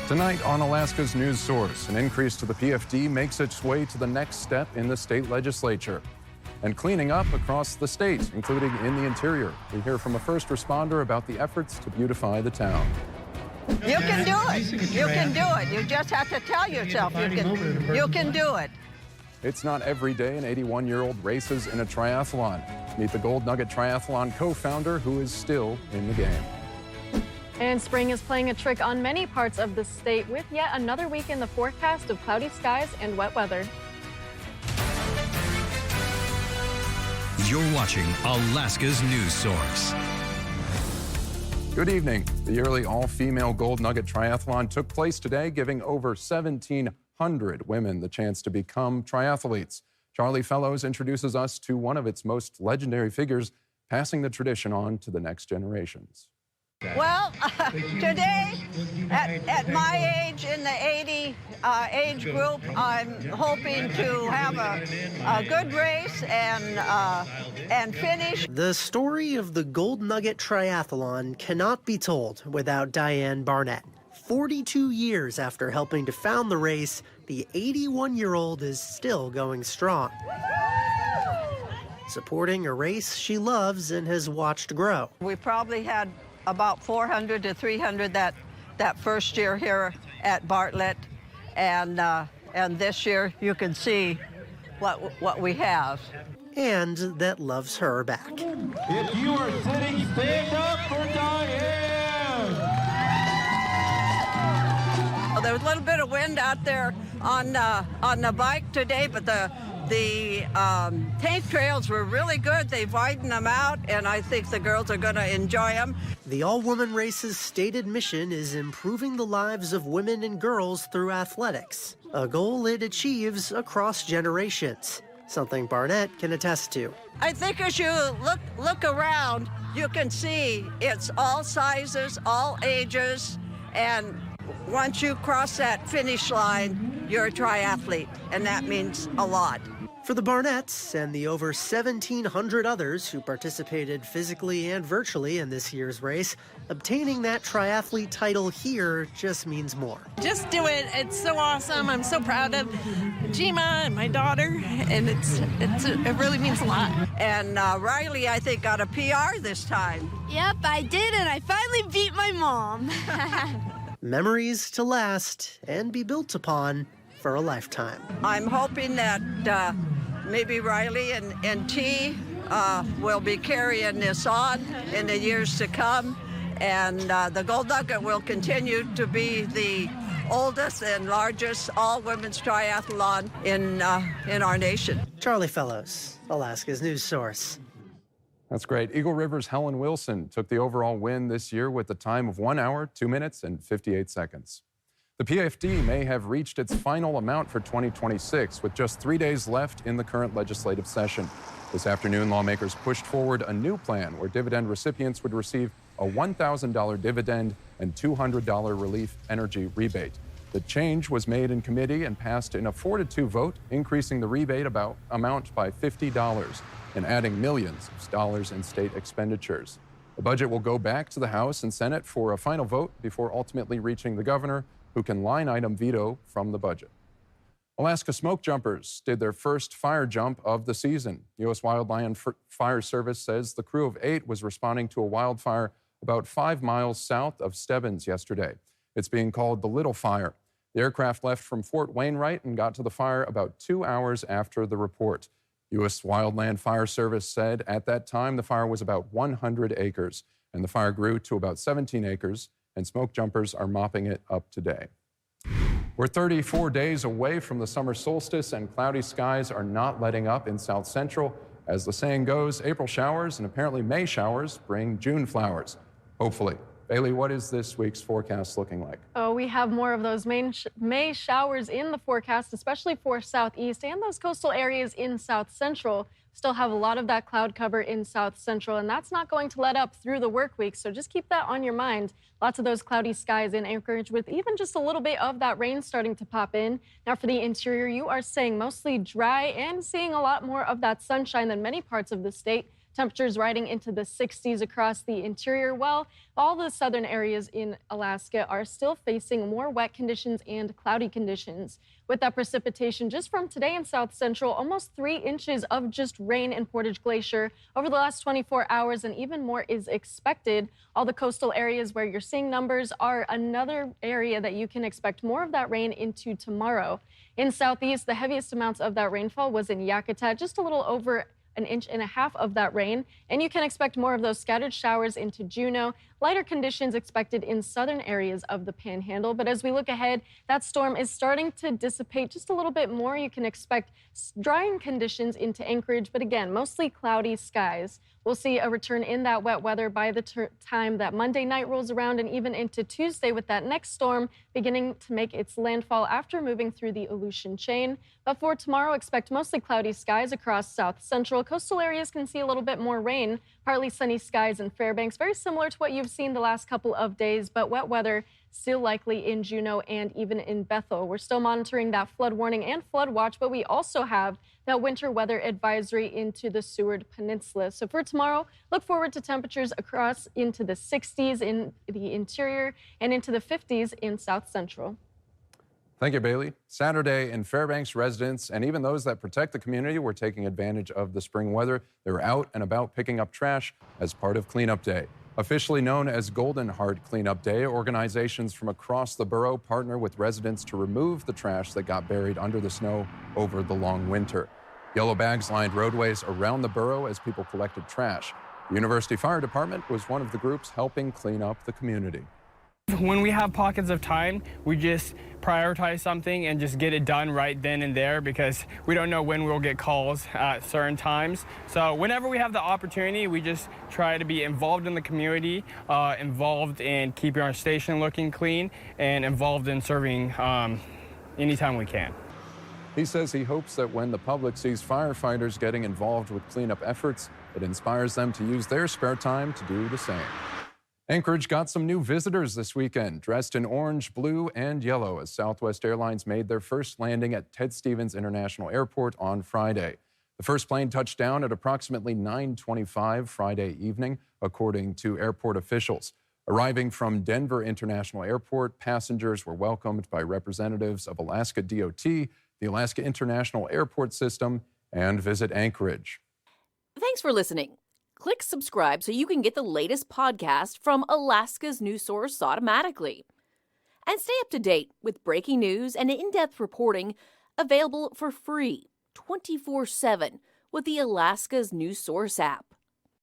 Tonight on Alaska's News Source, an increase to the PFD makes its way to the next step in the state legislature. And cleaning up across the state, including in the interior. We hear from a first responder about the efforts to beautify the town. You can do it. You can do it. You just have to tell yourself you can do it. It's not every day an 81-year-old races in a triathlon. Meet the Gold Nugget Triathlon co-founder who is still in the game. And spring is playing a trick on many parts of the state with yet another week in the forecast of cloudy skies and wet weather. You're watching Alaska's News Source. Good evening. The yearly all-female Gold Nugget Triathlon took place today, giving over 1,700 women the chance to become triathletes. Charlie Fellows introduces us to one of its most legendary figures, passing the tradition on to the next generations. Well, today, at my age, in the 80 age group, I'm hoping to have a good race and finish. The story of the Gold Nugget Triathlon cannot be told without Diane Barnett. 42 years after helping to found the race, the 81-year-old is still going strong. Supporting a race she loves and has watched grow. We probably had about 400 to 300 that first year here at Bartlett, and this year you can see what we have. And that loves her back. If you are sitting, stand up for Diane! Well, there was a little bit of wind out there on the bike today, but the tank trails were really good. They've widened them out, and I think the girls are going to enjoy them. The all-woman race's stated mission is improving the lives of women and girls through athletics, a goal it achieves across generations, something Barnett can attest to. I think as you look around, you can see it's all sizes, all ages, and once you cross that finish line, you're a triathlete, and that means a lot. For the Barnetts and the over 1,700 others who participated physically and virtually in this year's race, obtaining that triathlete title here just means more. Just do it. It's so awesome. I'm so proud of Jima and my daughter, and it really means a lot. And Riley, I think, got a PR this time. Yep, I did, and I finally beat my mom. Memories to last and be built upon for a lifetime. I'm hoping that maybe Riley and T will be carrying this on in the years to come, and the Gold Nugget will continue to be the oldest and largest all-women's triathlon in our nation. Charlie Fellows, Alaska's News Source. That's great. Eagle River's Helen Wilson took the overall win this year with a time of 1 hour, 2 minutes, and 58 seconds. The PFD may have reached its final amount for 2026, with just 3 days left in the current legislative session. This afternoon, lawmakers pushed forward a new plan where dividend recipients would receive a $1,000 dividend and $200 relief energy rebate. The change was made in committee and passed in a 4-2 vote, increasing the rebate amount by $50 and adding millions of dollars in state expenditures. The budget will go back to the House and Senate for a final vote before ultimately reaching the governor, who can line item veto from the budget. Alaska smoke jumpers did their first fire jump of the season. U.S. Wildland Fire Service says the crew of 8 was responding to a wildfire about 5 miles south of Stebbins yesterday. It's being called the Little Fire. The aircraft left from Fort Wainwright and got to the fire about 2 hours after the report. U.S. Wildland Fire Service said at that time the fire was about 100 acres, and the fire grew to about 17 acres, and smoke jumpers are mopping it up today. We're 34 days away from the summer solstice, and cloudy skies are not letting up in South Central. As the saying goes, April showers and apparently May showers bring June flowers, hopefully. Bailey, what is this week's forecast looking like? Oh, we have more of those May showers in the forecast, especially for southeast and those coastal areas in South Central. Still have a lot of that cloud cover in South Central, and that's not going to let up through the work week, so just keep that on your mind. Lots of those cloudy skies in Anchorage with even just a little bit of that rain starting to pop in. Now for the interior, you are staying mostly dry and seeing a lot more of that sunshine than many parts of the state. Temperatures riding into the 60s across the interior, while all the southern areas in Alaska are still facing more wet conditions and cloudy conditions. With that precipitation just from today in South Central, almost 3 inches of just rain in Portage Glacier over the last 24 hours, and even more is expected. All the coastal areas where you're seeing numbers are another area that you can expect more of that rain into tomorrow. In Southeast, the heaviest amounts of that rainfall was in Yakutat, just a little over 1.5 inches of that rain, and you can expect more of those scattered showers into Juneau. Lighter conditions expected in southern areas of the Panhandle, but as we look ahead, that storm is starting to dissipate just a little bit more. You can expect drying conditions into Anchorage, but again, mostly cloudy skies. We'll see a return in that wet weather by the time that Monday night rolls around, and even into Tuesday, with that next storm beginning to make its landfall after moving through the Aleutian chain. But for tomorrow, expect mostly cloudy skies across South Central. Coastal areas can see a little bit more rain, partly sunny skies in Fairbanks, very similar to what you've seen the last couple of days, but wet weather still likely in Juneau and even in Bethel. We're still monitoring that flood warning and flood watch, but we also have that winter weather advisory into the Seward Peninsula. So for tomorrow, look forward to temperatures across into the 60s in the interior and into the 50s in South Central. Thank you, Bailey. Saturday in Fairbanks, residents and even those that protect the community were taking advantage of the spring weather. They were out and about picking up trash as part of Cleanup Day. Officially known as Golden Heart Cleanup Day, organizations from across the borough partner with residents to remove the trash that got buried under the snow over the long winter. Yellow bags lined roadways around the borough as people collected trash. The University Fire Department was one of the groups helping clean up the community. When we have pockets of time, we just prioritize something and just get it done right then and there, because we don't know when we'll get calls at certain times. So whenever we have the opportunity, we just try to be involved in the community, involved in keeping our station looking clean, and involved in serving anytime we can. He says he hopes that when the public sees firefighters getting involved with cleanup efforts, it inspires them to use their spare time to do the same. Anchorage got some new visitors this weekend, dressed in orange, blue, and yellow as Southwest Airlines made their first landing at Ted Stevens International Airport on Friday. The first plane touched down at approximately 9:25 Friday evening, according to airport officials. Arriving from Denver International Airport, passengers were welcomed by representatives of Alaska DOT, the Alaska International Airport System, and Visit Anchorage. Thanks for listening. Click subscribe so you can get the latest podcast from Alaska's news source automatically. And stay up to date with breaking news and in-depth reporting available for free 24/7 with the Alaska's news source app.